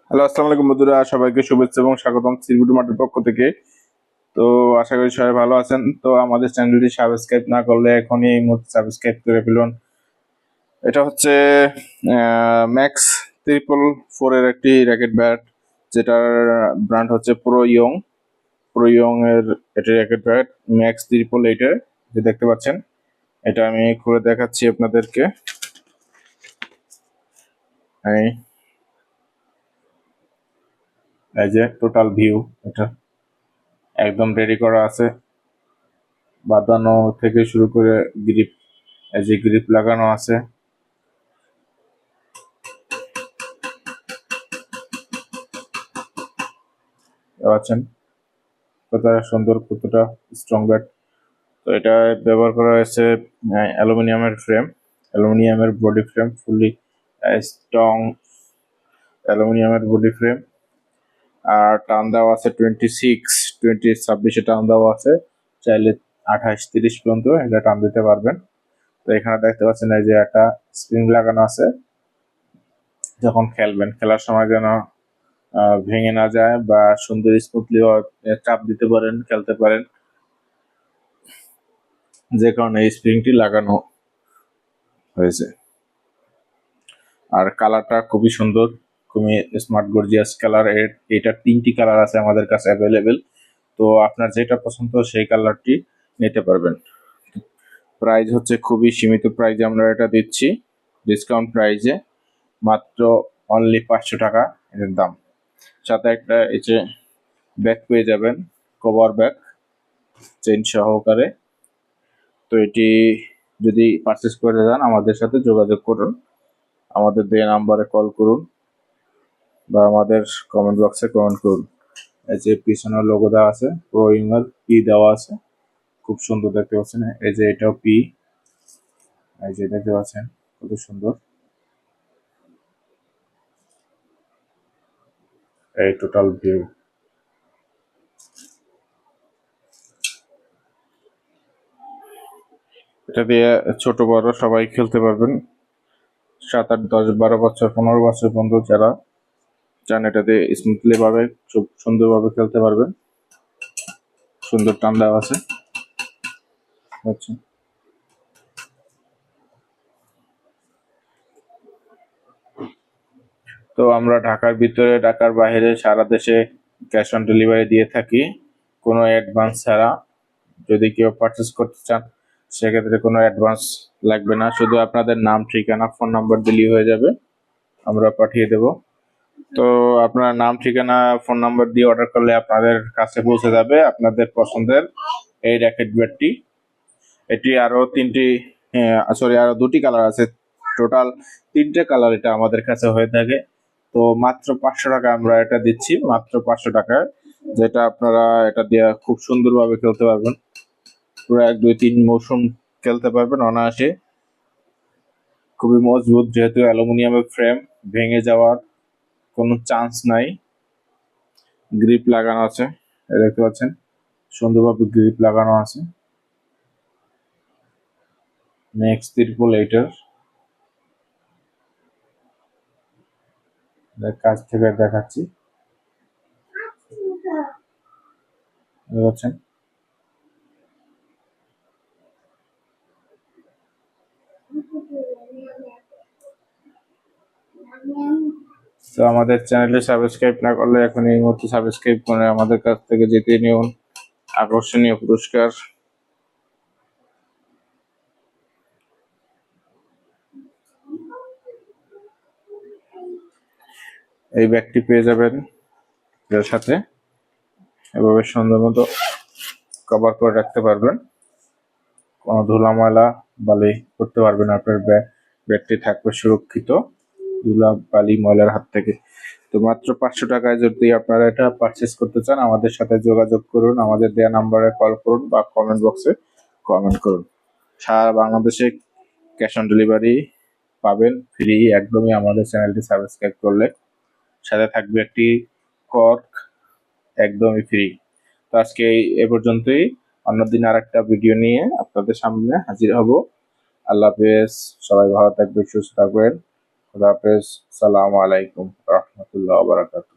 Hello, আসসালামু আলাইকুম বন্ধুরা, সবাইকে শুভেচ্ছা এবং স্বাগতম সিরবুটু মাঠের পক্ষ থেকে। তো আশা করি সবাই ভালো আছেন। তো আমাদের চ্যানেলটি সাবস্ক্রাইব না করলে এখনই এই মুহূর্তে সাবস্ক্রাইব করে ফেলুন। এটা হচ্ছে ম্যাক্স 444 এর একটি র্যাকেট ব্যাট, যেটার ব্র্যান্ড হচ্ছে প্রো ইয়ং এর এটি র্যাকেট ব্যাট ম্যাক্স 888 এর, যে দেখতে পাচ্ছেন। এটা আমি খুলে দেখাচ্ছি আপনাদেরকে। এই এই যে টোটাল ভিউ, এটা একদম রেডি করা আছে, বাঁধানো থেকে শুরু করে গ্রিপ, এই যে গ্রিপ লাগানো আছে। পাচ্ছেন কতটা সুন্দর, কতটা স্ট্রং ব্যাট। তো এটা ব্যবহার করা হয়েছে অ্যালুমিনিয়ামের বডি ফ্রেম, ফুললি স্ট্রং অ্যালুমিনিয়ামের বডি ফ্রেম। আর টান দেওয়া আছে 26 টান দেওয়া আছে, চাইলে 28-30 পর্যন্ত এটা টান দিতে পারবেন। তো এখানে দেখতে পাচ্ছেন এই যে একটা স্প্রিং লাগানো আছে, যখন খেলার সময় যেন ভেঙে না যায় বা সুন্দর স্মুথলি চাপ দিতে পারেন, খেলতে পারেন, যে কারণে এই স্প্রিংটি লাগানো হয়েছে। আর কালারটা খুবই সুন্দর, খুবই স্মার্ট গর্জিয়াস কালার। এটা 3টি কালার আছে আমাদের কাছে অ্যাভেলেবেল। তো আপনার যেটা পছন্দ সেই কালারটি নিতে পারবেন। প্রাইস হচ্ছে খুবই সীমিত প্রাইজে আমরা এটা দিচ্ছি, ডিসকাউন্ট প্রাইজে, মাত্র অনলি 500 টাকা এর দাম। সাথে একটা এই যে ব্যাগ পেয়ে যাবেন, কভার ব্যাগ চেইন সহকারে। তো এটি যদি পারচেস করে যান, আমাদের সাথে যোগাযোগ করুন, আমাদের দেওয়া নাম্বারে কল করুন বা আমাদের কমেন্ট বক্সে কমেন্ট করুন। এই যে পিছনে লোগো দেওয়া আছে, প্রো ইউং পি দেওয়া আছে, খুব সুন্দর দেখতে পাচ্ছেন। এই যে এটাও পি, এই যে দেখতে পাচ্ছেন কত সুন্দর। এই টোটাল ভিউ, এটা দিয়ে ছোট বড় সবাই খেলতে পারবেন। 7, 8, 10, 12 বছর, 15 বছর পর্যন্ত যারা চান এটা দিয়ে স্মুথলি ভাবে খুব সুন্দরভাবে খেলতে পারবেন। সুন্দর টান দেওয়া আছে, আচ্ছা। তো আমরা ঢাকার ভিতরে, ঢাকার বাইরে, সারা দেশে ক্যাশ অন ডেলিভারি দিয়ে থাকি, কোনো অ্যাডভান্স ছাড়া। যদি কেউ পারচেস করতে চান, সেক্ষেত্রে কোনো অ্যাডভান্স লাগবে না, শুধু আপনাদের নাম, ঠিকানা, ফোন নাম্বার দিলেই হয়ে যাবে, আমরা পাঠিয়ে দেব। তো আপনার নাম, ঠিকানা, ফোন নাম্বার দিয়ে অর্ডার করলে আপনাদের কাছে পৌঁছে যাবে আপনাদের পছন্দের এই র্যাকেট ব্যাটটি। এটি আরো আরো 2টি কালার আছে, টোটাল 3টে কালার এটা আমাদের কাছে হয়ে থাকে। তো মাত্র 500 টাকা আমরা এটা দিচ্ছি, মাত্র 500 টাকায়, যেটা আপনারা এটা দিয়ে খুব সুন্দরভাবে খেলতে পারবেন। পুরো 1, 2, 3 মৌসুম খেলতে পারবেন অনায়াসে। খুবই মজবুত, যেহেতু অ্যালুমিনিয়ামের ফ্রেম, ভেঙে যাওয়ার কোনো চান্স নাই। গ্রিপ লাগানো আছে, দেখতে পাচ্ছেন সুন্দরভাবে গ্রিপ লাগানো আছে। নেক্সট 888 কাছ থেকে দেখাচ্ছি, দেখতে পাচ্ছেন। তো আমাদের চ্যানেলে সাবস্ক্রাইব না করলে এখন এই মুহূর্তে সাবস্ক্রাইব করে আমাদের কাছ থেকে জিতে নিন আকর্ষণীয় পুরস্কার। এই ব্যাগটি পেয়ে যাবেন এর সাথে, এভাবে সুন্দর মতো কভার করে রাখতে পারবেন, কোনো ধুলা ময়লা বালি করতে পারবেন, আপনার ব্যাগটি থাকবে সুরক্ষিত ধুলা বালি ময়লার হাত থেকে। তো মাত্র 500 টাকায় যদি আপনারা এটা পারচেস করতে চান, আমাদের সাথে যোগাযোগ করুন, আমাদের দেওয়া নাম্বারে কল করুন বা কমেন্ট বক্সে কমেন্ট করুন। সারা বাংলাদেশে ক্যাশ অন ডেলিভারি পাবেন ফ্রি একদমই, আমাদের চ্যানেলটি সাবস্ক্রাইব করলে। সাথে থাকবে একটি কর্ক, একদমই ফ্রি। তো আজকে এ পর্যন্তই, অন্যদিন আর একটা ভিডিও নিয়ে আপনাদের সামনে হাজির হব। আল্লাহ হাফেজ, সবাই ভালো থাকবেন, সুস্থ থাকবেন, খুদা হাফেজ। আসসালামু আলাইকুম রহমতুল্লাহ বারাকাতুহু।